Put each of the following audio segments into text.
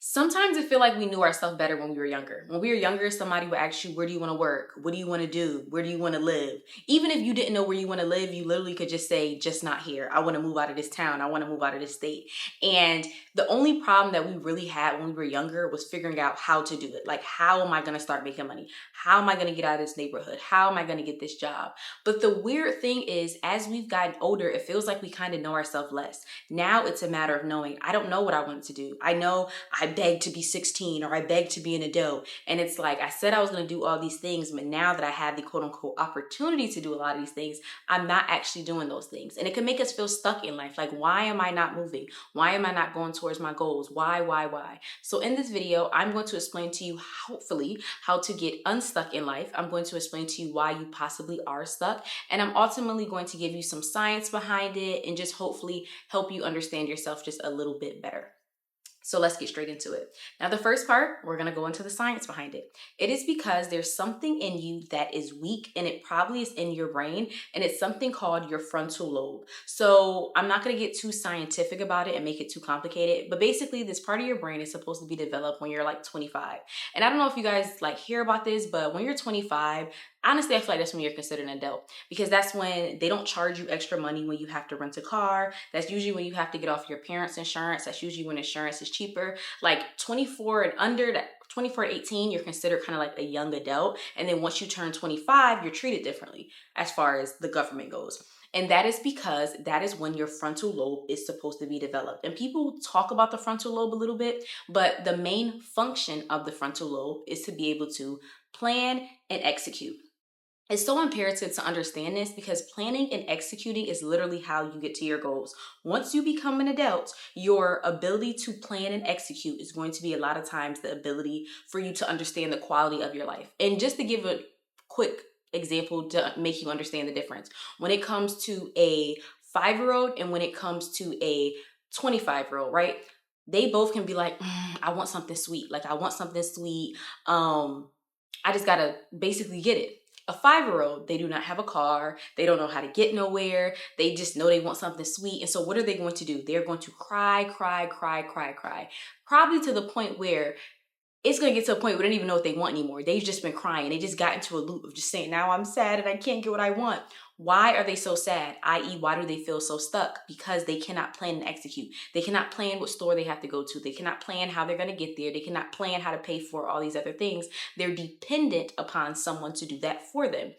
Sometimes I feel like we knew ourselves better when we were younger. When we were younger, somebody would ask you, where do you want to work? What do you want to do? Where do you want to live? Even if you didn't know where you want to live, you literally could just say, just not here. I want to move out of this town. I want to move out of this state. And the only problem that we really had when we were younger was figuring out how to do it. Like, how am I going to start making money? How am I going to get out of this neighborhood? How am I going to get this job? But the weird thing is, as we've gotten older, it feels like we kind of know ourselves less. Now it's a matter of knowing, I don't know what I want to do. I know I begged to be 16 or I begged to be an adult. And it's like, I said I was going to do all these things, but now that I have the quote unquote opportunity to do a lot of these things, I'm not actually doing those things. And it can make us feel stuck in life. Like, why am I not moving? Why am I not going towards my goals? Why? So in this video, I'm going to explain to you, hopefully, how to get unstuck in life. I'm going to explain to you why you possibly are stuck. And I'm ultimately going to give you some science behind it and just hopefully help you understand yourself just a little bit better. So let's get straight into it. Now, the first part, we're going to go into the science behind it. It is because there's something in you that is weak, and it probably is in your brain, and it's something called your frontal lobe. So I'm not going to get too scientific about it and make it too complicated, but basically this part of your brain is supposed to be developed when you're like 25. And I don't know if you guys like hear about this, but when you're 25, honestly, I feel like that's when you're considered an adult, because that's when they don't charge you extra money when you have to rent a car. That's usually when you have to get off your parents' insurance. That's usually when insurance is cheaper. Like 24 and under, that 24 to 18, you're considered kind of like a young adult. And then once you turn 25, you're treated differently as far as the government goes. And that is because that is when your frontal lobe is supposed to be developed. And people talk about the frontal lobe a little bit, but the main function of the frontal lobe is to be able to plan and execute. It's so imperative to understand this because planning and executing is literally how you get to your goals. Once you become an adult, your ability to plan and execute is going to be a lot of times the ability for you to understand the quality of your life. And just to give a quick example to make you understand the difference, when it comes to a 5-year-old and when it comes to a 25-year-old, right? They both can be like, I want something sweet. Like, I want something sweet. I just gotta basically get it. A 5-year-old, they do not have a car. They don't know how to get nowhere. They just know they want something sweet. And so what are they going to do? They're going to cry. Probably to the point where it's going to get to a point where they don't even know what they want anymore. They've just been crying. They just got into a loop of just saying, now I'm sad and I can't get what I want. Why are they so sad? I.e., why do they feel so stuck? Because they cannot plan and execute. They cannot plan what store they have to go to. They cannot plan how they're going to get there. They cannot plan how to pay for all these other things. They're dependent upon someone to do that for them.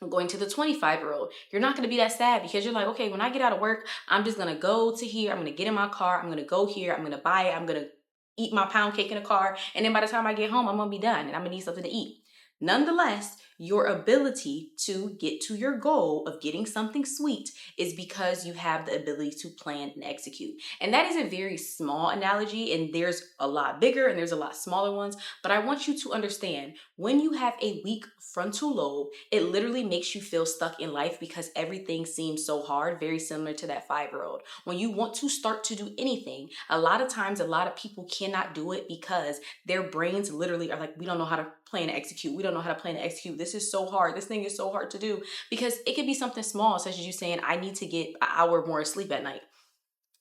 Going to the 25-year-old, you're not going to be that sad because you're like, okay, when I get out of work, I'm just going to go to here. I'm going to get in my car. I'm going to go here. I'm going to buy it. I'm going to eat my pound cake in the car. And then by the time I get home, I'm going to be done and I'm going to need something to eat. Nonetheless, your ability to get to your goal of getting something sweet is because you have the ability to plan and execute. And that is a very small analogy, and there's a lot bigger and there's a lot smaller ones. But I want you to understand, when you have a weak frontal lobe, it literally makes you feel stuck in life because everything seems so hard, very similar to that 5-year-old. When you want to start to do anything, a lot of times, a lot of people cannot do it because their brains literally are like, we don't know how to plan and execute. We don't know how to plan and execute. This is so hard. This thing is so hard to do, because it could be something small, such as you saying, I need to get an hour more sleep at night.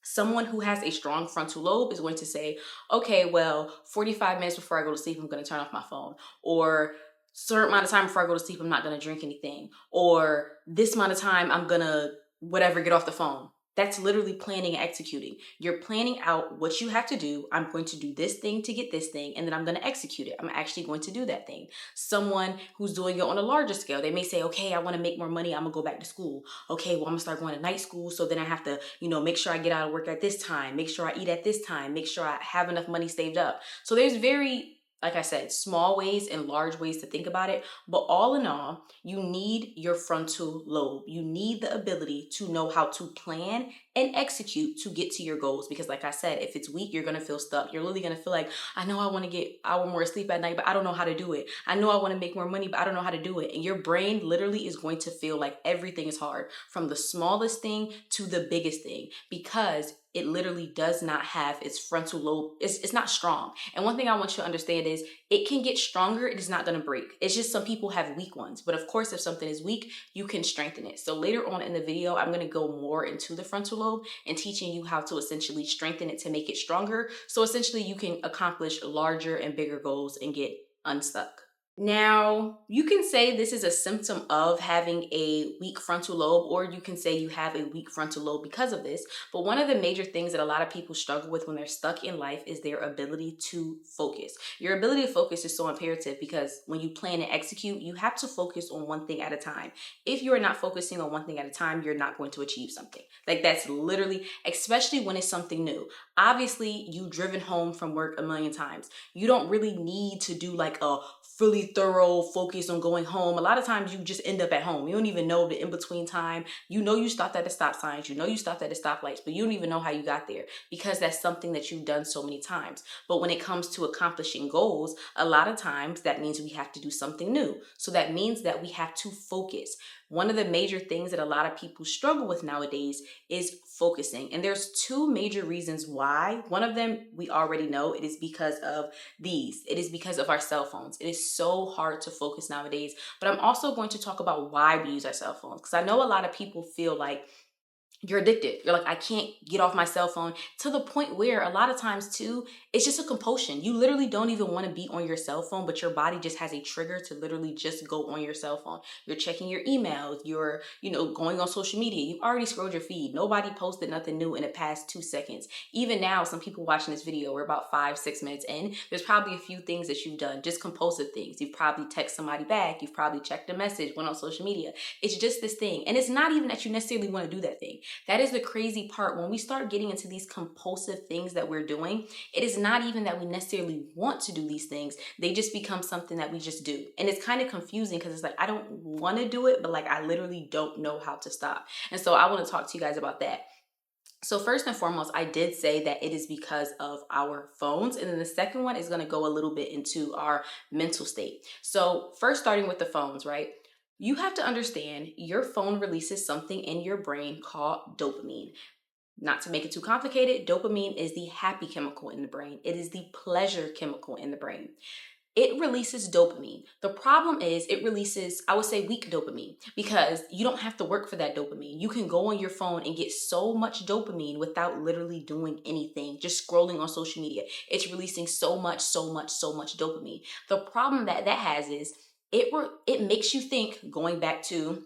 Someone who has a strong frontal lobe is going to say, okay, well, 45 minutes before I go to sleep, I'm going to turn off my phone. Or certain amount of time before I go to sleep, I'm not going to drink anything. Or this amount of time, I'm going to whatever, get off the phone. That's literally planning and executing. You're planning out what you have to do. I'm going to do this thing to get this thing, and then I'm going to execute it. I'm actually going to do that thing. Someone who's doing it on a larger scale, they may say, okay, I want to make more money. I'm going to go back to school. Okay, well, I'm going to start going to night school. So then I have to, make sure I get out of work at this time, make sure I eat at this time, make sure I have enough money saved up. So there's like I said, small ways and large ways to think about it. But all in all, you need your frontal lobe. You need the ability to know how to plan and execute to get to your goals. Because like I said, if it's weak, you're going to feel stuck. You're literally going to feel like, I know I want to get an hour more sleep at night, but I don't know how to do it. I know I want to make more money, but I don't know how to do it. And your brain literally is going to feel like everything is hard, from the smallest thing to the biggest thing, because it literally does not have its frontal lobe. It's not strong. And one thing I want you to understand is it can get stronger. It is not going to break. It's just some people have weak ones. But of course, if something is weak, you can strengthen it. So later on in the video, I'm going to go more into the frontal lobe and teaching you how to essentially strengthen it to make it stronger. So essentially you can accomplish larger and bigger goals and get unstuck. Now, you can say this is a symptom of having a weak frontal lobe, or you can say you have a weak frontal lobe because of this. But one of the major things that a lot of people struggle with when they're stuck in life is their ability to focus. Your ability to focus is so imperative because when you plan and execute, you have to focus on one thing at a time. If you are not focusing on one thing at a time, you're not going to achieve something. Like that's literally, especially when it's something new. Obviously, you've driven home from work a million times. You don't really need to do like a fully thorough focus on going home. A lot of times you just end up at home. You don't even know the in-between time. You know you stopped at the stop signs. You know you stopped at the stoplights, but you don't even know how you got there because that's something that you've done so many times. But when it comes to accomplishing goals, a lot of times that means we have to do something new. So that means that we have to focus. One of the major things that a lot of people struggle with nowadays is focusing. And there's two major reasons why. One of them, we already know, it is because of these. It is because of our cell phones. It is so hard to focus nowadays. But I'm also going to talk about why we use our cell phones because I know a lot of people feel like you're addicted. You're like, I can't get off my cell phone, to the point where a lot of times too, it's just a compulsion. You literally don't even want to be on your cell phone, but your body just has a trigger to literally just go on your cell phone. You're checking your emails. You're, going on social media. You've already scrolled your feed. Nobody posted nothing new in the past 2 seconds. Even now, some people watching this video, we're about 5-6 minutes in. There's probably a few things that you've done, just compulsive things. You've probably texted somebody back. You've probably checked a message, went on social media. It's just this thing. And it's not even that you necessarily want to do that thing. That is the crazy part. When we start getting into these compulsive things that we're doing, it is not even that we necessarily want to do these things. They just become something that we just do. And it's kind of confusing because it's like, I don't want to do it, but like, I literally don't know how to stop. And so I want to talk to you guys about that. So first and foremost, I did say that it is because of our phones. And then the second one is going to go a little bit into our mental state. So first, starting with the phones, right? You have to understand your phone releases something in your brain called dopamine. Not to make it too complicated, dopamine is the happy chemical in the brain. It is the pleasure chemical in the brain. It releases dopamine. The problem is it releases, I would say, weak dopamine because you don't have to work for that dopamine. You can go on your phone and get so much dopamine without literally doing anything, just scrolling on social media. It's releasing so much dopamine. The problem that has is it makes you think, going back to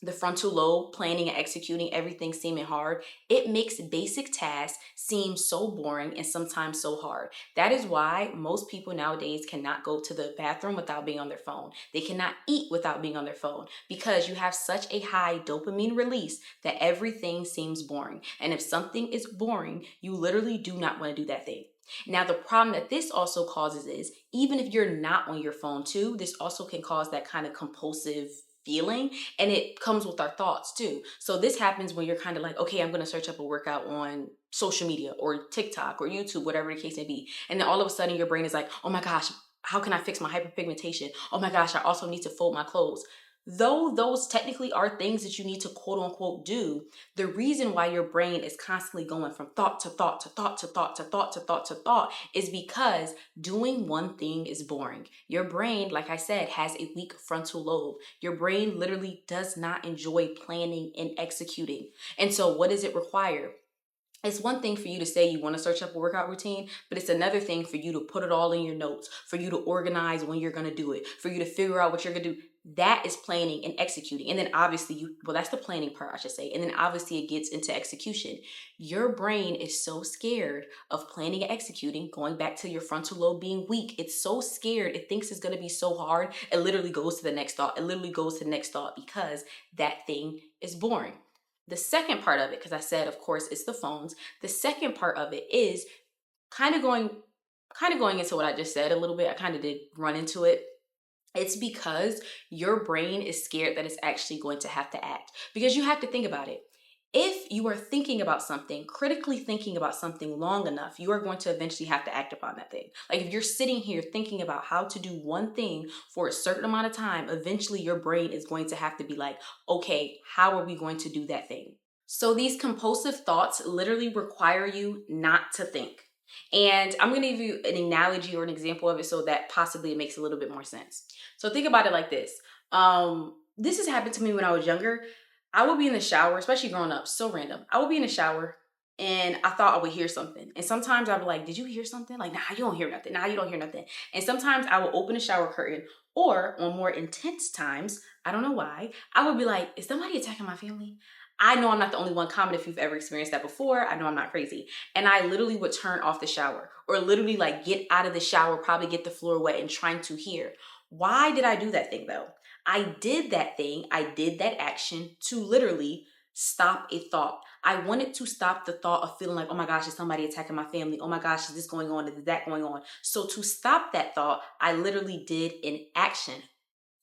the frontal lobe, planning and executing everything seeming hard, it makes basic tasks seem so boring and sometimes so hard. That is why most people nowadays cannot go to the bathroom without being on their phone. They cannot eat without being on their phone because you have such a high dopamine release that everything seems boring. And if something is boring, you literally do not want to do that thing. Now, the problem that this also causes is, even if you're not on your phone too, this also can cause that kind of compulsive feeling, and it comes with our thoughts too. So this happens when you're kind of like, okay, I'm going to search up a workout on social media or TikTok or YouTube, whatever the case may be. And then all of a sudden your brain is like, oh my gosh, how can I fix my hyperpigmentation? Oh my gosh, I also need to fold my clothes. Though those technically are things that you need to quote unquote do, the reason why your brain is constantly going from thought to thought to thought to thought to thought to thought to thought is because doing one thing is boring. Your brain, like I said, has a weak frontal lobe. Your brain literally does not enjoy planning and executing. And so what does it require? It's one thing for you to say you want to search up a workout routine, but it's another thing for you to put it all in your notes, for you to organize when you're going to do it, for you to figure out what you're going to do. That is planning and executing. And then obviously that's the planning part, I should say. And then obviously it gets into execution. Your brain is so scared of planning and executing, going back to your frontal lobe being weak. It's so scared. It thinks it's going to be so hard. It literally goes to the next thought. It literally goes to the next thought because that thing is boring. The second part of it, because I said, of course, it's the phones. The second part of it is kind of going into what I just said a little bit. I kind of did run into it. It's because your brain is scared that it's actually going to have to act. Because you have to think about it. If you are thinking about something, critically thinking about something long enough, you are going to eventually have to act upon that thing. Like if you're sitting here thinking about how to do one thing for a certain amount of time, eventually your brain is going to have to be like, okay, how are we going to do that thing? So these compulsive thoughts literally require you not to think. And I'm going to give you an analogy or an example of it so that possibly it makes a little bit more sense. So think about it like this. This has happened to me when I was younger. I would be in the shower, especially growing up, so random. I would be in the shower and I thought I would hear something. And sometimes I'd be like, did you hear something? Like, nah, you don't hear nothing. Nah, you don't hear nothing. And sometimes I would open the shower curtain, or on more intense times, I don't know why, I would be like, is somebody attacking my family? I know I'm not the only one. Comment if you've ever experienced that before. I know I'm not crazy. And I literally would turn off the shower, or literally like get out of the shower, probably get the floor wet and trying to hear. Why did I do that thing though? I did that thing, I did that action to literally stop a thought. I wanted to stop the thought of feeling like, oh my gosh, is somebody attacking my family? Oh my gosh, is this going on? Is that going on? So to stop that thought, I literally did an action.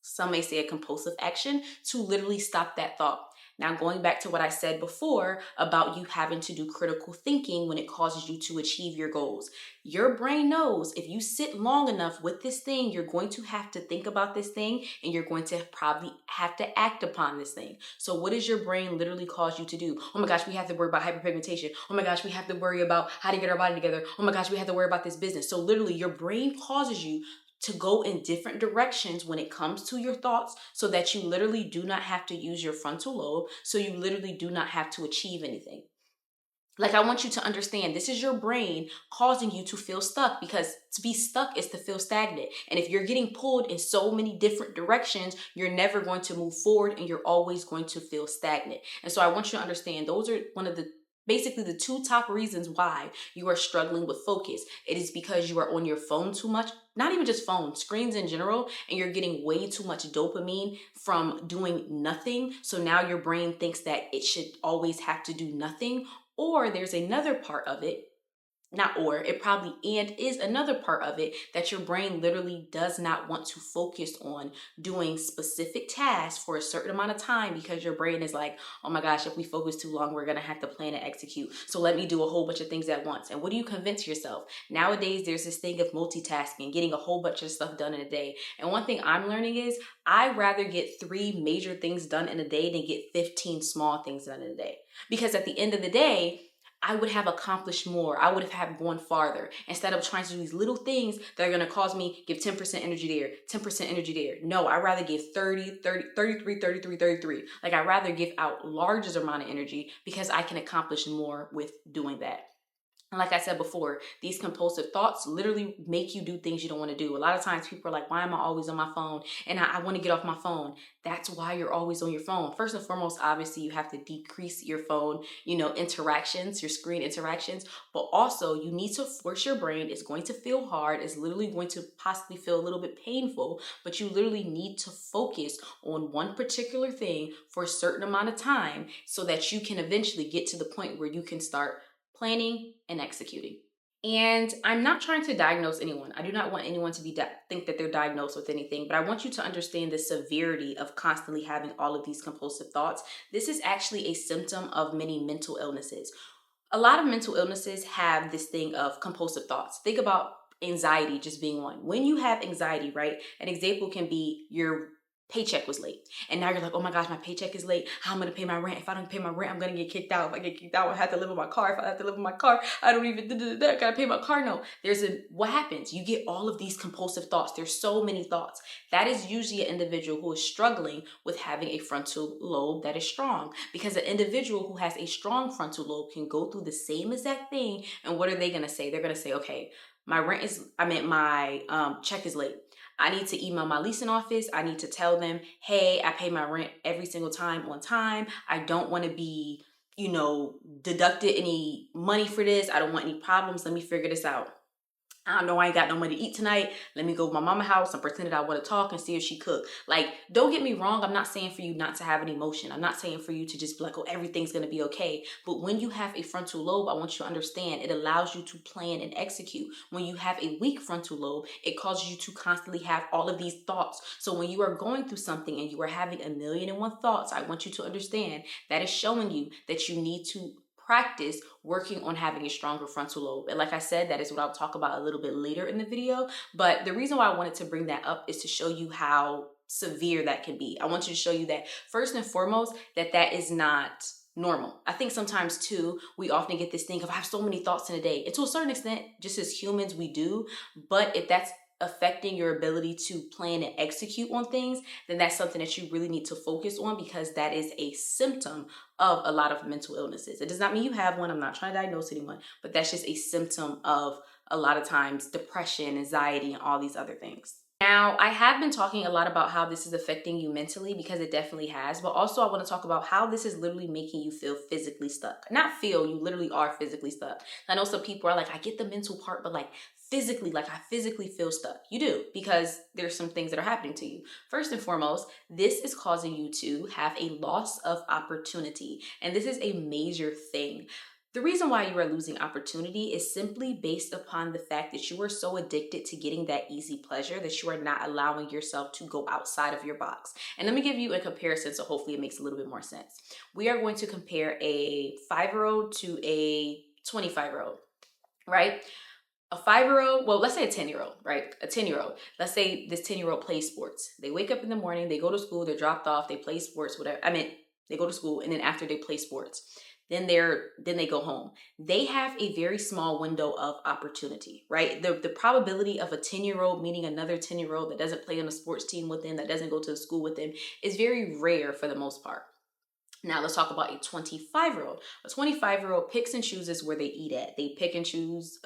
Some may say a compulsive action to literally stop that thought. Now, going back to what I said before about you having to do critical thinking when it causes you to achieve your goals. Your brain knows if you sit long enough with this thing, you're going to have to think about this thing and you're going to probably have to act upon this thing. So what does your brain literally cause you to do? Oh my gosh, we have to worry about hyperpigmentation. Oh my gosh, we have to worry about how to get our body together. Oh my gosh, we have to worry about this business. So literally your brain causes you to go in different directions when it comes to your thoughts, so that you literally do not have to use your frontal lobe, so you literally do not have to achieve anything. Like, I want you to understand, this is your brain causing you to feel stuck, because to be stuck is to feel stagnant. And if you're getting pulled in so many different directions, you're never going to move forward and you're always going to feel stagnant. And so I want you to understand, those are basically the two top reasons why you are struggling with focus. It is because you are on your phone too much, not even just phone, screens in general, and you're getting way too much dopamine from doing nothing. So now your brain thinks that it should always have to do nothing. Or there's another part of it, not or, it probably and is another part of it, that your brain literally does not want to focus on doing specific tasks for a certain amount of time, because your brain is like, oh my gosh, if we focus too long, we're gonna have to plan and execute. So let me do a whole bunch of things at once. And what do you convince yourself? Nowadays, there's this thing of multitasking, getting a whole bunch of stuff done in a day. And one thing I'm learning is I'd rather get 3 major things done in a day than get 15 small things done in a day. Because at the end of the day, I would have accomplished more. I would have gone farther, instead of trying to do these little things that are going to cause me give 10% energy there, 10% energy there. No, I'd rather give 30, 30, 33, 33, 33. Like, I'd rather give out larger amount of energy, because I can accomplish more with doing that. And like I said before, these compulsive thoughts literally make you do things you don't want to do. A lot of times people are like, why am I always on my phone? And I want to get off my phone. That's why you're always on your phone. First and foremost, obviously, you have to decrease your phone, interactions, your screen interactions. But also, you need to force your brain. It's going to feel hard. It's literally going to possibly feel a little bit painful. But you literally need to focus on one particular thing for a certain amount of time, so that you can eventually get to the point where you can start planning and executing. And I'm not trying to diagnose anyone. I do not want anyone to think that they're diagnosed with anything, but I want you to understand the severity of constantly having all of these compulsive thoughts. This is actually a symptom of many mental illnesses. A lot of mental illnesses have this thing of compulsive thoughts. Think about anxiety just being one. When you have anxiety, right? An example can be your paycheck was late. And now you're like, oh my gosh, my paycheck is late. How am I going to pay my rent? If I don't pay my rent, I'm going to get kicked out. If I get kicked out, I have to live in my car. If I have to live in my car, I don't even, got to pay my car note. What happens? You get all of these compulsive thoughts. There's so many thoughts. That is usually an individual who is struggling with having a frontal lobe that is strong. Because an individual who has a strong frontal lobe can go through the same exact thing. And what are they going to say? They're going to say, okay, my check is late. I need to email my leasing office. I need to tell them, hey, I pay my rent every single time on time. I don't want to be, deducted any money for this. I don't want any problems. Let me figure this out. I don't know, I ain't got no money to eat tonight. Let me go to my mama's house and pretend that I want to talk and see if she cook. Like, don't get me wrong. I'm not saying for you not to have an emotion. I'm not saying for you to just be like, oh, everything's going to be okay. But when you have a frontal lobe, I want you to understand it allows you to plan and execute. When you have a weak frontal lobe, it causes you to constantly have all of these thoughts. So when you are going through something and you are having 1,000,001 thoughts, I want you to understand that is showing you that you need to practice working on having a stronger frontal lobe. And like I said, that is what I'll talk about a little bit later in the video. But the reason why I wanted to bring that up is to show you how severe that can be. I want you to show you that first and foremost, that is not normal. I think sometimes too, we often get this thing of I have so many thoughts in a day. And to a certain extent, just as humans, we do. But if that's affecting your ability to plan and execute on things, then that's something that you really need to focus on, because that is a symptom of a lot of mental illnesses. It does not mean you have one. I'm not trying to diagnose anyone, but that's just a symptom of a lot of times depression, anxiety, and all these other things. Now, I have been talking a lot about how this is affecting you mentally, because it definitely has, but also I want to talk about how this is literally making you feel physically stuck. Not feel, you literally are physically stuck. I know some people are like, I get the mental part, but like physically, like I physically feel stuck. You do, because there's some things that are happening to you. First and foremost, this is causing you to have a loss of opportunity, and this is a major thing. The reason why you are losing opportunity is simply based upon the fact that you are so addicted to getting that easy pleasure that you are not allowing yourself to go outside of your box. And let me give you a comparison so hopefully it makes a little bit more sense. We are going to compare a 5-year-old to a 25-year-old, right? A 5-year-old, well, let's say a 10-year-old, right? A 10-year-old. Let's say this 10-year-old plays sports. They wake up in the morning, they go to school, they're dropped off, they play sports, whatever. They go to school, and then after they play sports, then they go home. They have a very small window of opportunity, right? The probability of a 10-year-old meeting another 10-year-old that doesn't play on a sports team with them, that doesn't go to school with them, is very rare for the most part. Now let's talk about a 25-year-old. A 25-year-old picks and chooses where they eat at. They pick and choose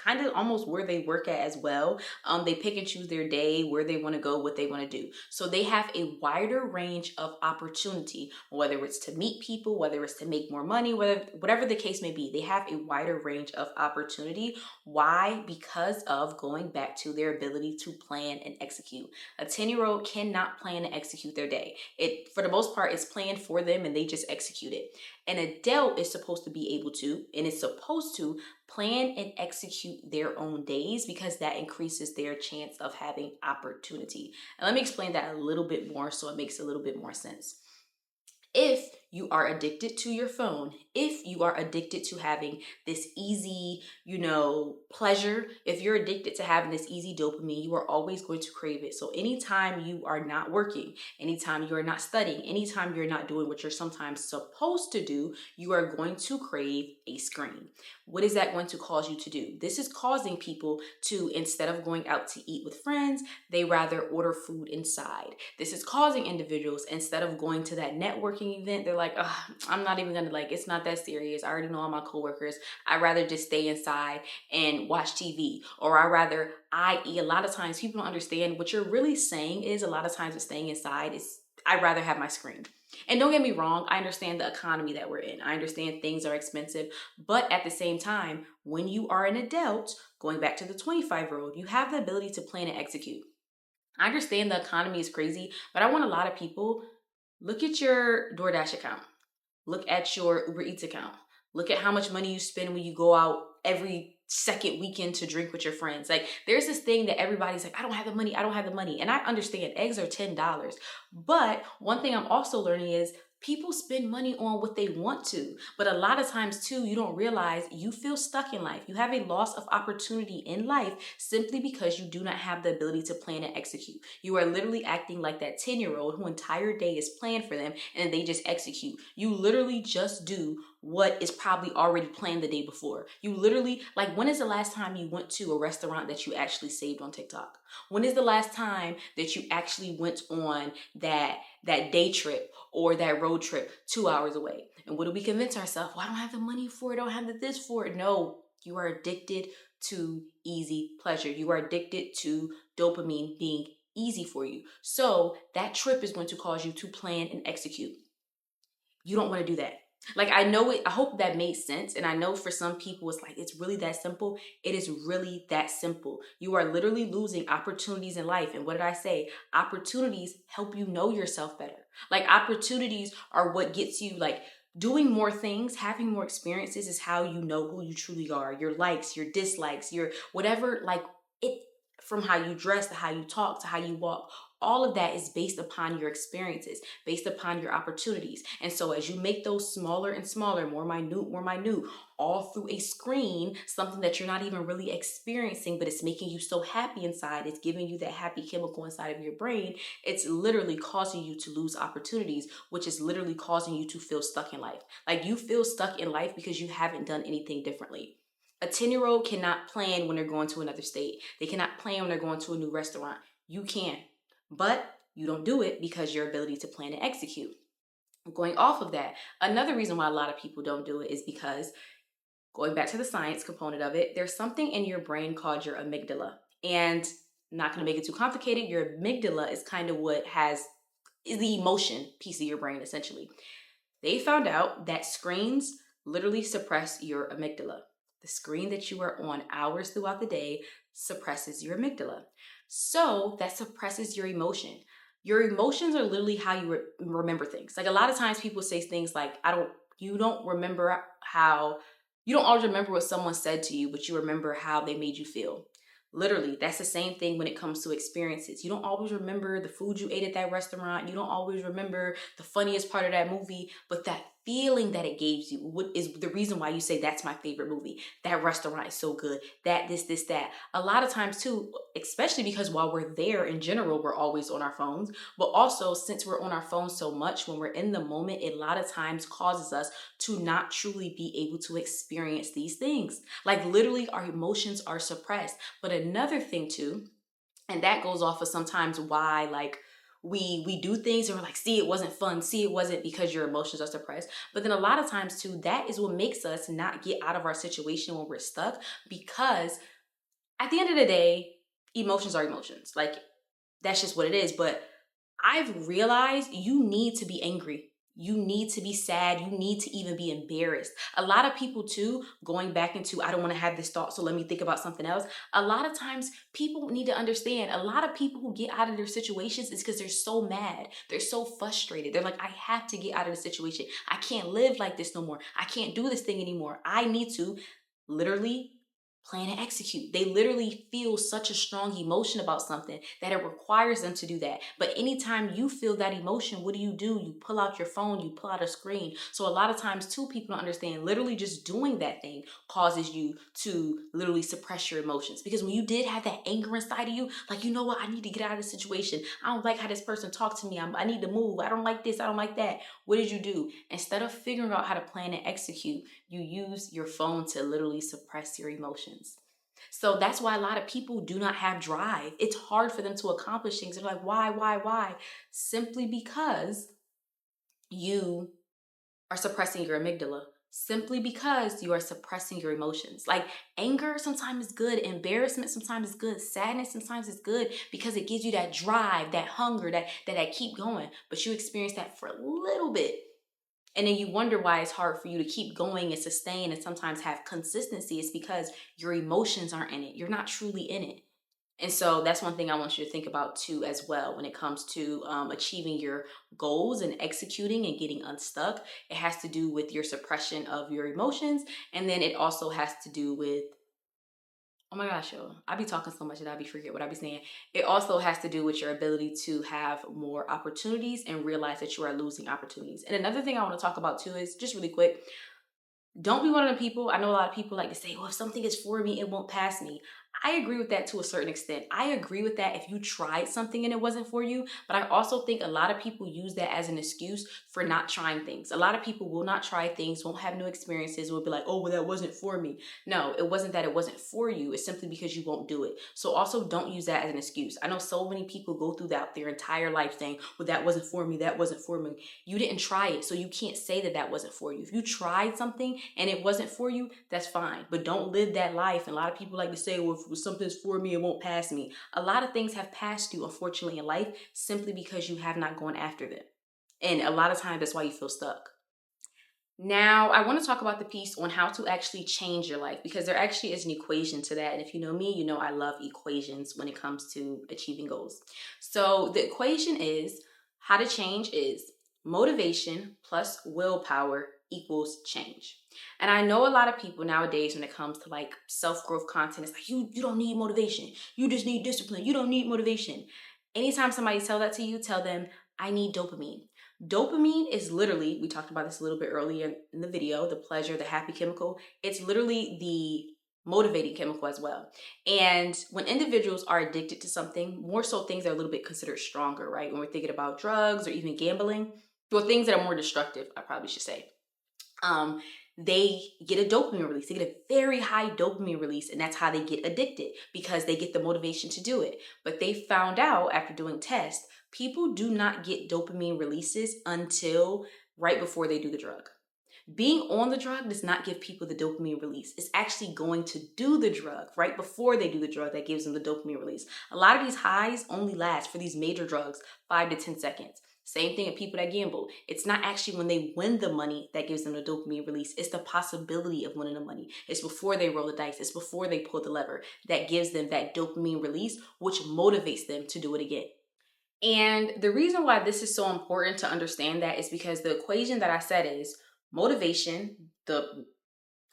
kind of almost where they work at as well. They pick and choose their day, where they want to go, what they want to do. So they have a wider range of opportunity, whether it's to meet people, whether it's to make more money, whatever the case may be. They have a wider range of opportunity. Why? Because of going back to their ability to plan and execute. A 10-year-old cannot plan and execute their day. It, for the most part, is planned for them and they just execute it. An adult is supposed to be able to, and is supposed to, plan and execute their own days, because that increases their chance of having opportunity. And let me explain that a little bit more so it makes a little bit more sense. If you are addicted to your phone, if you are addicted to having this easy, pleasure, if you're addicted to having this easy dopamine, you are always going to crave it. So anytime you are not working, anytime you are not studying, anytime you're not doing what you're sometimes supposed to do, you are going to crave a screen. What is that going to cause you to do? This is causing people to, instead of going out to eat with friends, they rather order food inside. This is causing individuals, instead of going to that networking event, they're like, I'm not even gonna, it's not that serious. I already know all my coworkers. I'd rather just stay inside and watch TV. Or a lot of times people don't understand what you're really saying is, a lot of times with staying inside is, I'd rather have my screen. And don't get me wrong, I understand the economy that we're in. I understand things are expensive, but at the same time, when you are an adult, going back to the 25-year-old, you have the ability to plan and execute. I understand the economy is crazy, but I want a lot of people, look at your DoorDash account. Look at your Uber Eats account. Look at how much money you spend when you go out every second weekend to drink with your friends. There's this thing that everybody's like, I don't have the money. And I understand eggs are $10. But one thing I'm also learning is people spend money on what they want to. But a lot of times too, you don't realize you feel stuck in life. You have a loss of opportunity in life simply because you do not have the ability to plan and execute. You are literally acting like that 10-year-old whose entire day is planned for them and they just execute. You literally just do what is probably already planned the day before. You literally, when is the last time you went to a restaurant that you actually saved on TikTok? When is the last time that you actually went on that day trip or that road trip 2 hours away? And what do we convince ourselves? Well, I don't have the money for it. I don't have the this for it. No, you are addicted to easy pleasure. You are addicted to dopamine being easy for you. So that trip is going to cause you to plan and execute. You don't want to do that. I know it, I hope that made sense. And I know for some people, it's really that simple. It is really that simple. You are literally losing opportunities in life. And what did I say? Opportunities help you know yourself better. Opportunities are what gets you, doing more things, having more experiences is how you know who you truly are. Your likes, your dislikes, your whatever, it, from how you dress to how you talk to how you walk. All of that is based upon your experiences, based upon your opportunities. And so as you make those smaller and smaller, more minute, all through a screen, something that you're not even really experiencing, but it's making you so happy inside, it's giving you that happy chemical inside of your brain, it's literally causing you to lose opportunities, which is literally causing you to feel stuck in life. You feel stuck in life because you haven't done anything differently. A 10-year-old cannot plan when they're going to another state. They cannot plan when they're going to a new restaurant. You can, but you don't do it because your ability to plan and execute. Going off of that, another reason why a lot of people don't do it is because, going back to the science component of it, there's something in your brain called your amygdala. And not going to make it too complicated, your amygdala is kind of what is the emotion piece of your brain, essentially. They found out that screens literally suppress your amygdala. The screen that you are on hours throughout the day suppresses your amygdala. So that suppresses your emotion. Your emotions are literally how you remember things. Like, a lot of times people say things like, you don't always remember what someone said to you, but you remember how they made you feel. Literally, that's the same thing when it comes to experiences. You don't always remember the food you ate at that restaurant. You don't always remember the funniest part of that movie, but that feeling that it gave you is the reason why you say, that's my favorite movie. That restaurant is so good. That, this, that. A lot of times too, especially because while we're there in general, we're always on our phones. But also, since we're on our phones so much, when we're in the moment, it a lot of times causes us to not truly be able to experience these things. Like, literally, our emotions are suppressed. But another thing too, and that goes off of sometimes why, like, we do things and we're like, see, it wasn't fun. See, it wasn't, because your emotions are suppressed. But then a lot of times too, that is what makes us not get out of our situation when we're stuck, because at the end of the day, emotions are emotions. Like, that's just what it is. But I've realized you need to be angry. You need to be sad. You need to even be embarrassed. A lot of people too, going back into, I don't want to have this thought, so let me think about something else. A lot of times people need to understand, a lot of people who get out of their situations is because they're so mad. They're so frustrated. They're like, I have to get out of the situation. I can't live like this no more. I can't do this thing anymore. I need to literally plan and execute. They literally feel such a strong emotion about something that it requires them to do that. But anytime you feel that emotion, what do? You pull out your phone, you pull out a screen. So a lot of times too, people don't understand, literally just doing that thing causes you to literally suppress your emotions. Because when you did have that anger inside of you, like, you know what, I need to get out of this situation. I don't like how this person talked to me. I need to move. I don't like this. I don't like that. What did you do? Instead of figuring out how to plan and execute, you use your phone to literally suppress your emotions. So that's why a lot of people do not have drive. It's hard for them to accomplish things. They're like, why? Simply because you are suppressing your amygdala. Simply because you are suppressing your emotions. Like, anger sometimes is good, embarrassment sometimes is good, sadness sometimes is good, because it gives you that drive, that hunger, that keep going. But you experience that for a little bit, and then you wonder why it's hard for you to keep going and sustain and sometimes have consistency. It's because your emotions aren't in it. You're not truly in it. And so that's one thing I want you to think about too, as well, when it comes to achieving your goals and executing and getting unstuck. It has to do with your suppression of your emotions. And then it also has to do with, oh my gosh, yo, I be talking so much that I be forget what I be saying. It also has to do with your ability to have more opportunities and realize that you are losing opportunities. And another thing I want to talk about too is, just really quick, don't be one of the people, I know a lot of people like to say, well, if something is for me, it won't pass me. I agree with that to a certain extent. I agree with that if you tried something and it wasn't for you, but I also think a lot of people use that as an excuse for not trying things. A lot of people will not try things, won't have new experiences, will be like, oh, well, that wasn't for me. No, it wasn't that it wasn't for you. It's simply because you won't do it. So also don't use that as an excuse. I know so many people go through that their entire life saying, well, that wasn't for me, that wasn't for me. You didn't try it, so you can't say that that wasn't for you. If you tried something and it wasn't for you, that's fine. But don't live that life. And a lot of people like to say, well, if something's for me, it won't pass me. A lot of things have passed you, unfortunately, in life simply because you have not gone after them. And a lot of times that's why you feel stuck. Now, I want to talk about the piece on how to actually change your life, because there actually is an equation to that. And if you know me, you know I love equations when it comes to achieving goals. So the equation is, how to change is motivation plus willpower equals change. And I know a lot of people nowadays, when it comes to like self-growth content, it's like, you don't need motivation. You just need discipline. You don't need motivation. Anytime somebody tell that to you, tell them, I need dopamine. Dopamine is literally, we talked about this a little bit earlier in the video, the pleasure, the happy chemical. It's literally the motivating chemical as well. And when individuals are addicted to something, more so things that are a little bit considered stronger, right? When we're thinking about drugs or even gambling, or things that are more destructive, I probably should say. they get a dopamine release. They get a very high dopamine release, and that's how they get addicted, because they get the motivation to do it. But they found out after doing tests, people do not get dopamine releases until right before they do the drug. Being on the drug does not give people the dopamine release. It's actually going to do the drug right before they do the drug that gives them the dopamine release. A lot of these highs only last for these major drugs 5 to 10 seconds. Same thing with people that gamble. It's not actually when they win the money that gives them the dopamine release. It's the possibility of winning the money. It's before they roll the dice. It's before they pull the lever that gives them that dopamine release, which motivates them to do it again. And the reason why this is so important to understand that is because the equation that I said is motivation, the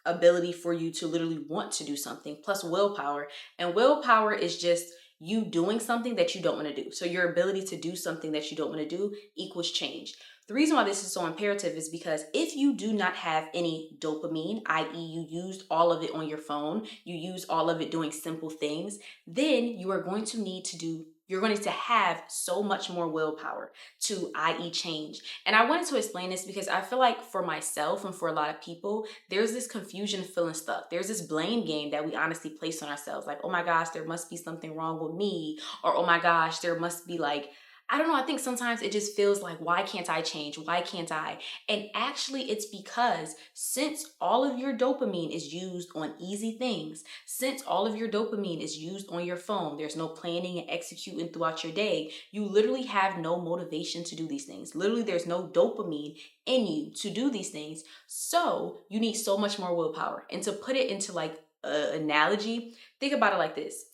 ability for you to literally want to do something, plus willpower. And willpower is just you doing something that you don't want to do. So your ability to do something that you don't want to do equals change. The reason why this is so imperative is because if you do not have any dopamine, i.e. you used all of it on your phone, you used all of it doing simple things, then you are going to need to do you're going to have so much more willpower to, i.e. change. And I wanted to explain this because I feel like for myself and for a lot of people, there's this confusion of feeling stuck. There's this blame game that we honestly place on ourselves. Like, oh my gosh, there must be something wrong with me. Or, oh my gosh, there must be like, I don't know. I think sometimes it just feels like, why can't I change? Why can't I? And actually, it's because since all of your dopamine is used on easy things, since all of your dopamine is used on your phone, there's no planning and executing throughout your day, you literally have no motivation to do these things. Literally, there's no dopamine in you to do these things. So you need so much more willpower. And to put it into like an analogy, think about it like this.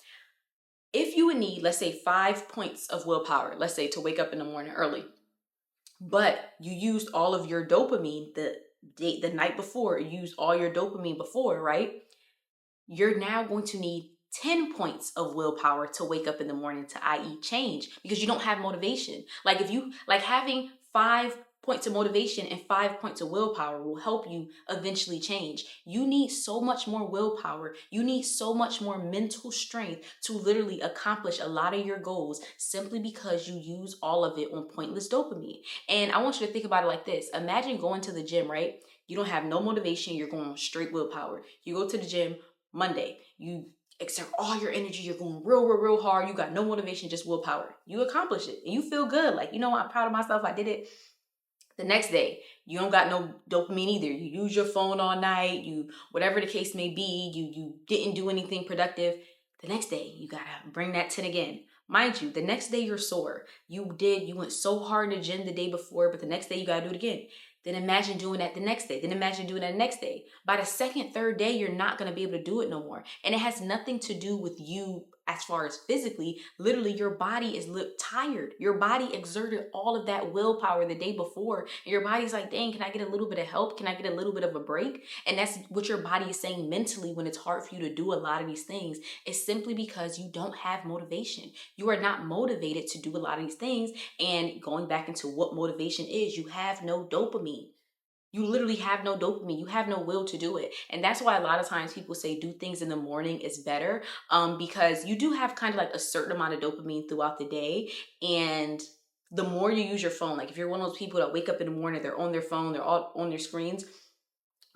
If you would need, let's say, 5 points of willpower, let's say to wake up in the morning early, but you used all of your dopamine the night before, you used all your dopamine before, right? You're now going to need 10 points of willpower to wake up in the morning to, i.e. change, because you don't have motivation. Like if you, like having 5 points of motivation and 5 points of willpower will help you eventually change. You need so much more willpower. You need so much more mental strength to literally accomplish a lot of your goals simply because you use all of it on pointless dopamine. And I want you to think about it like this. Imagine going to the gym, right? You don't have no motivation. You're going straight willpower. You go to the gym Monday. You exert all your energy. You're going real hard. You got no motivation, just willpower. You accomplish it and you feel good. Like, you know, I'm proud of myself. I did it. The next day, you don't got no dopamine either. You use your phone all night. You, whatever the case may be, you didn't do anything productive. The next day, you gotta bring that 10 again. Mind you, the next day you're sore. You went so hard in the gym the day before, but the next day you gotta do it again. Then imagine doing that the next day. Then imagine doing that the next day. By the second, third day, you're not gonna be able to do it no more. And it has nothing to do with you as far as physically. Literally, your body is tired. Your body exerted all of that willpower the day before. And your body's like, dang, can I get a little bit of help? Can I get a little bit of a break? And that's what your body is saying mentally when it's hard for you to do a lot of these things. It's simply because you don't have motivation. You are not motivated to do a lot of these things. And going back into what motivation is, you have no dopamine. You literally have no dopamine. You have no will to do it. And that's why a lot of times people say do things in the morning is better, because you do have kind of like a certain amount of dopamine throughout the day. And the more you use your phone, like if you're one of those people that wake up in the morning, they're on their phone, they're all on their screens,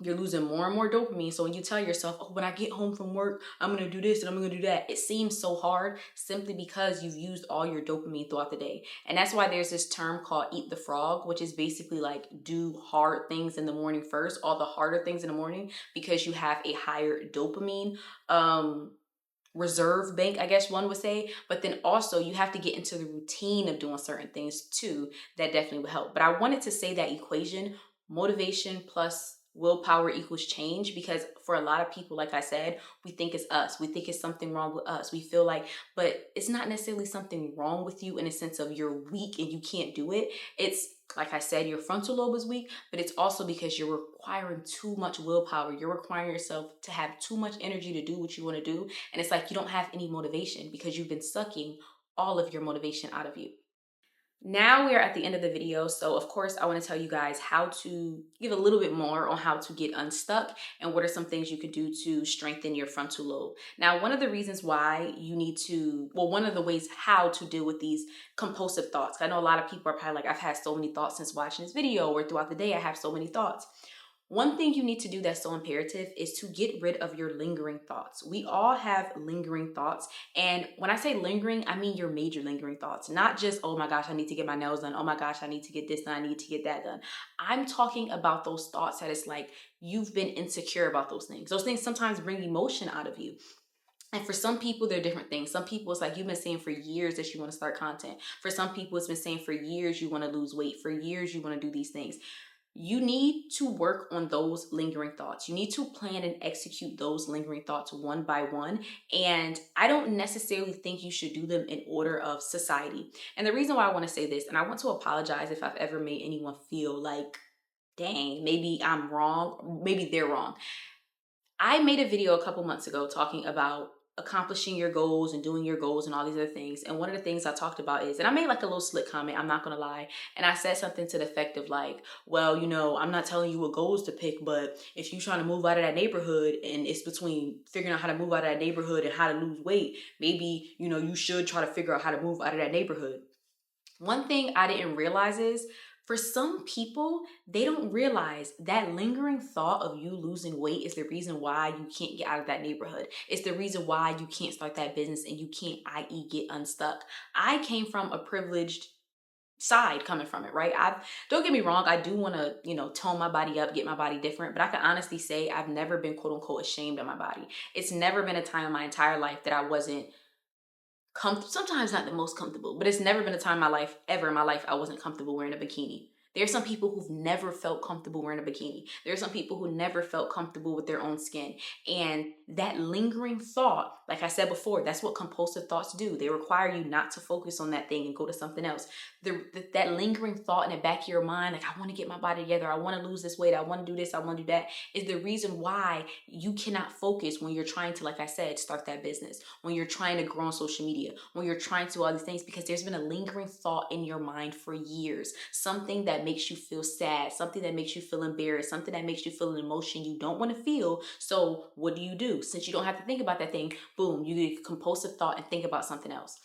you're losing more and more dopamine. So when you tell yourself, oh, when I get home from work, I'm going to do this and I'm going to do that, it seems so hard simply because you've used all your dopamine throughout the day. And that's why there's this term called eat the frog, which is basically like do hard things in the morning first, all the harder things in the morning, because you have a higher dopamine reserve bank, I guess one would say. But then also you have to get into the routine of doing certain things too. That definitely would help. But I wanted to say that equation, motivation plus willpower equals change, because for a lot of people, like I said, we think it's us. We think it's something wrong with us. We feel like, but it's not necessarily something wrong with you in a sense of you're weak and you can't do it. It's like I said, your frontal lobe is weak, but it's also because you're requiring too much willpower. You're requiring yourself to have too much energy to do what you want to do. And it's like you don't have any motivation because you've been sucking all of your motivation out of you. Now we are at the end of the video, so of course I want to tell you guys how to give a little bit more on how to get unstuck and what are some things you could do to strengthen your frontal lobe. Now, one of the reasons why you need to, well, one of the ways how to deal with these compulsive thoughts. I know a lot of people are probably like, I've had so many thoughts since watching this video, or throughout the day I have so many thoughts. One thing you need to do that's so imperative is to get rid of your lingering thoughts. We all have lingering thoughts. And when I say lingering, I mean your major lingering thoughts, not just, oh my gosh, I need to get my nails done. Oh my gosh, I need to get this done. I need to get that done. I'm talking about those thoughts that it's like you've been insecure about those things. Those things sometimes bring emotion out of you. And for some people, they're different things. Some people, it's like you've been saying for years that you want to start content. For some people, it's been saying for years you want to lose weight. For years, you want to do these things. You need to work on those lingering thoughts. You need to plan and execute those lingering thoughts one by one. And I don't necessarily think you should do them in order of society. And the reason why I want to say this, and I want to apologize if I've ever made anyone feel like, dang, maybe I'm wrong, maybe they're wrong. I made a video a couple months ago talking about accomplishing your goals and doing your goals and all these other things. And one of the things I talked about is, and I made like a little slick comment, I'm not gonna lie. And I said something to the effect of like, well, I'm not telling you what goals to pick, but if you're trying to move out of that neighborhood and it's between figuring out how to move out of that neighborhood and how to lose weight, maybe, you should try to figure out how to move out of that neighborhood. One thing I didn't realize is for some people, they don't realize that lingering thought of you losing weight is the reason why you can't get out of that neighborhood. It's the reason why you can't start that business and you can't, i.e., get unstuck. I came from a privileged side coming from it, right? I don't get me wrong, I do want to, tone my body up, get my body different, but I can honestly say I've never been quote unquote ashamed of my body. It's never been a time in my entire life that I wasn't sometimes not the most comfortable, but it's never been a time in my life, ever in my life, I wasn't comfortable wearing a bikini. There's some people who've never felt comfortable wearing a bikini. There's some people who never felt comfortable with their own skin. And that lingering thought, like I said before, that's what compulsive thoughts do. They require you not to focus on that thing and go to something else. That lingering thought in the back of your mind, like, I want to get my body together. I want to lose this weight. I want to do this. I want to do that, is the reason why you cannot focus when you're trying to, like I said, start that business, when you're trying to grow on social media, when you're trying to do all these things, because there's been a lingering thought in your mind for years. Something that makes you feel sad, something that makes you feel embarrassed, something that makes you feel an emotion you don't want to feel. So what do? Since you don't have to think about that thing, boom, you get a compulsive thought and think about something else.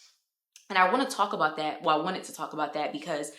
And I want to talk about that. Well, I wanted to talk about that because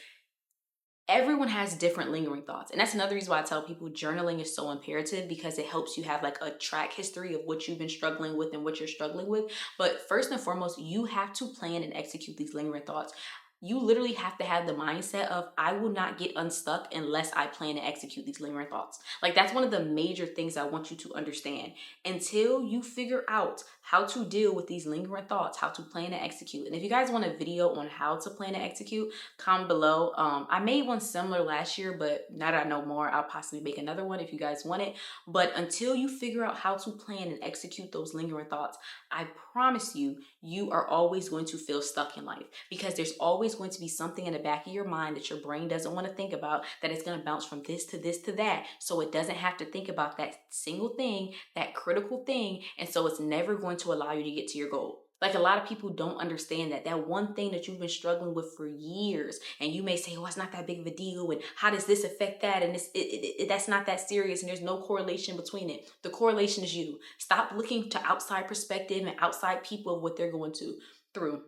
everyone has different lingering thoughts. And that's another reason why I tell people journaling is so imperative, because it helps you have like a track history of what you've been struggling with and what you're struggling with. But first and foremost, you have to plan and execute these lingering thoughts. You literally have to have the mindset of, I will not get unstuck unless I plan to execute these lingering thoughts. Like, that's one of the major things I want you to understand. Until you figure out how to deal with these lingering thoughts, how to plan and execute. And if you guys want a video on how to plan and execute, comment below. I made one similar last year, but now that I know more, I'll possibly make another one if you guys want it. But until you figure out how to plan and execute those lingering thoughts, I promise you, you are always going to feel stuck in life, because there's always going to be something in the back of your mind that your brain doesn't want to think about, that it's going to bounce from this to this to that. So it doesn't have to think about that single thing, that critical thing. And so it's never going to allow you to get to your goal. Like, a lot of people don't understand that one thing that you've been struggling with for years, and you may say, oh, it's not that big of a deal, and how does this affect that, and that's not that serious, and there's no correlation between it. The correlation is you. Stop looking to outside perspective and outside people of what they're going through.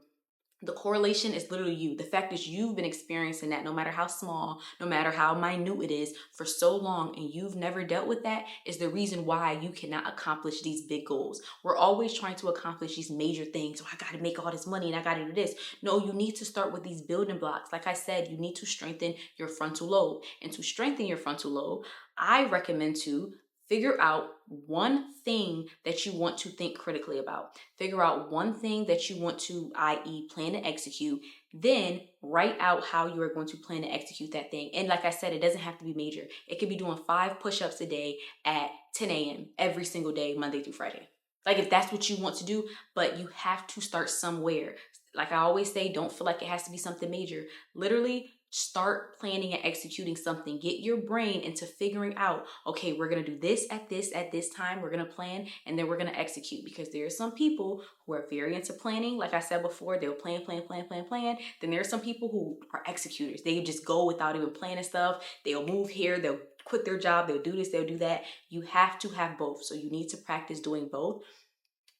The correlation is literally you. The fact is, you've been experiencing that, no matter how small, no matter how minute it is, for so long, and you've never dealt with that, is the reason why you cannot accomplish these big goals. We're always trying to accomplish these major things. Oh, I got to make all this money and I got to do this. No, you need to start with these building blocks. Like I said, you need to strengthen your frontal lobe. And to strengthen your frontal lobe, I recommend to figure out one thing that you want to think critically about. Figure out one thing that you want to, i.e., plan to execute. Then write out how you are going to plan to execute that thing. And like I said, it doesn't have to be major. It could be doing 5 push-ups a day at 10 a.m. every single day, Monday through Friday. Like, if that's what you want to do, but you have to start somewhere. Like I always say, don't feel like it has to be something major. Literally, start planning and executing something. Get your brain into figuring out, okay, we're going to do this at this time. We're going to plan, and then we're going to execute, because there are some people who are very into planning. Like I said before, they'll plan. Then there are some people who are executors. They just go without even planning stuff. They'll move here. They'll quit their job. They'll do this. They'll do that. You have to have both. So you need to practice doing both.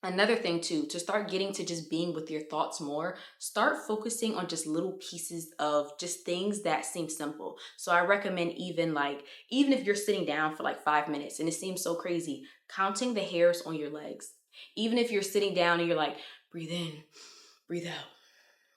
Another thing too, to start getting to just being with your thoughts more, start focusing on just little pieces of just things that seem simple. So I recommend even if you're sitting down for like 5 minutes and it seems so crazy, counting the hairs on your legs. Even if you're sitting down and you're like, breathe in, breathe out,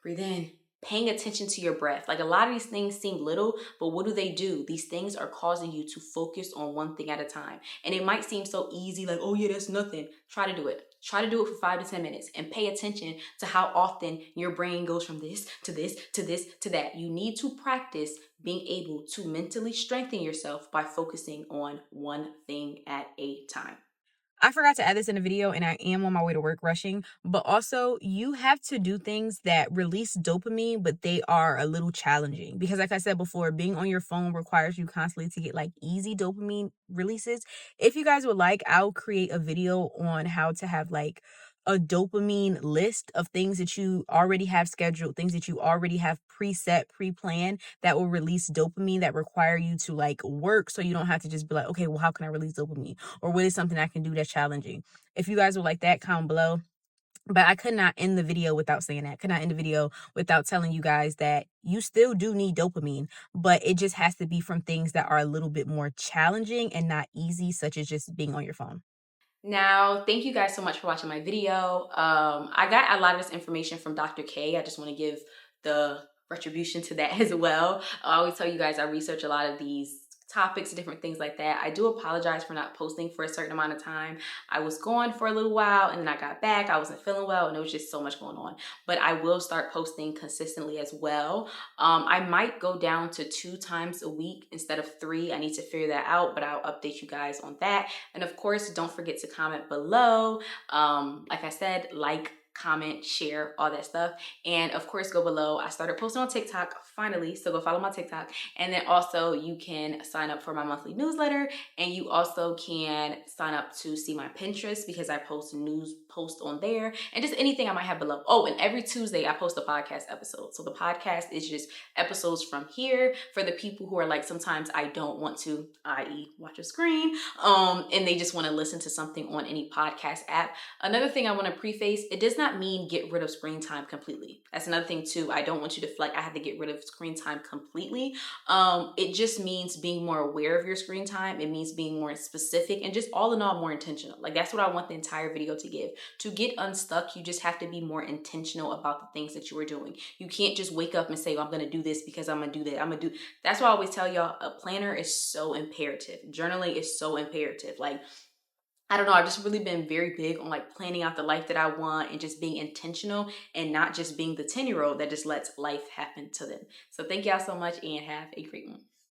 breathe in, paying attention to your breath. Like a lot of these things seem little, but what do? These things are causing you to focus on one thing at a time. And it might seem so easy, like, oh yeah, that's nothing. Try to do it. Try to do it for 5 to 10 minutes and pay attention to how often your brain goes from this to this to this to that. You need to practice being able to mentally strengthen yourself by focusing on one thing at a time. I forgot to add this in the video and I am on my way to work rushing, but also you have to do things that release dopamine, but they are a little challenging because like I said before, being on your phone requires you constantly to get like easy dopamine releases. If you guys would like, I'll create a video on how to have like a dopamine list of things that you already have scheduled, things that you already have preset, pre-planned that will release dopamine that require you to like work so you don't have to just be like, okay, well, how can I release dopamine? Or what is something I can do that's challenging? If you guys would like that, comment below. But I could not end the video without saying that. Could not end the video without telling you guys that you still do need dopamine, but it just has to be from things that are a little bit more challenging and not easy, such as just being on your phone. Now, thank you guys so much for watching my video. I got a lot of this information from Dr. K. I just want to give the retribution to that as well. I always tell you guys I research a lot of these topics, different things like that. I do apologize for not posting for a certain amount of time. I was gone for a little while and then I got back. I wasn't feeling well and there was just so much going on. But I will start posting consistently as well. I might go down to 2 times a week instead of 3. I need to figure that out, but I'll update you guys on that. And of course, don't forget to comment below. Like I said, like, comment, share, all that stuff. And of course, go below. I started posting on TikTok finally, so go follow my TikTok. And then also you can sign up for my monthly newsletter, and you also can sign up to see my Pinterest because I post news posts on there and just anything I might have below. Oh, and every Tuesday I post a podcast episode. So the podcast is just episodes from here for the people who are like, sometimes I don't want to, i.e. watch a screen, and they just want to listen to something on any podcast app. Another thing I want to preface, it does not mean get rid of screen time completely. That's another thing too. I don't want you to feel like I have to get rid of screen time completely. It just means being more aware of your screen time. It means being more specific and just all in all more intentional. Like that's what I want the entire video to give. To get unstuck, you just have to be more intentional about the things that you are doing. You can't just wake up and say, oh, I'm going to do this because I'm going to do that. That's why I always tell y'all, a planner is so imperative. Journaling is so imperative. Like, I don't know, I've just really been very big on like planning out the life that I want and just being intentional and not just being the 10-year-old that just lets life happen to them. So thank y'all so much and have a great one.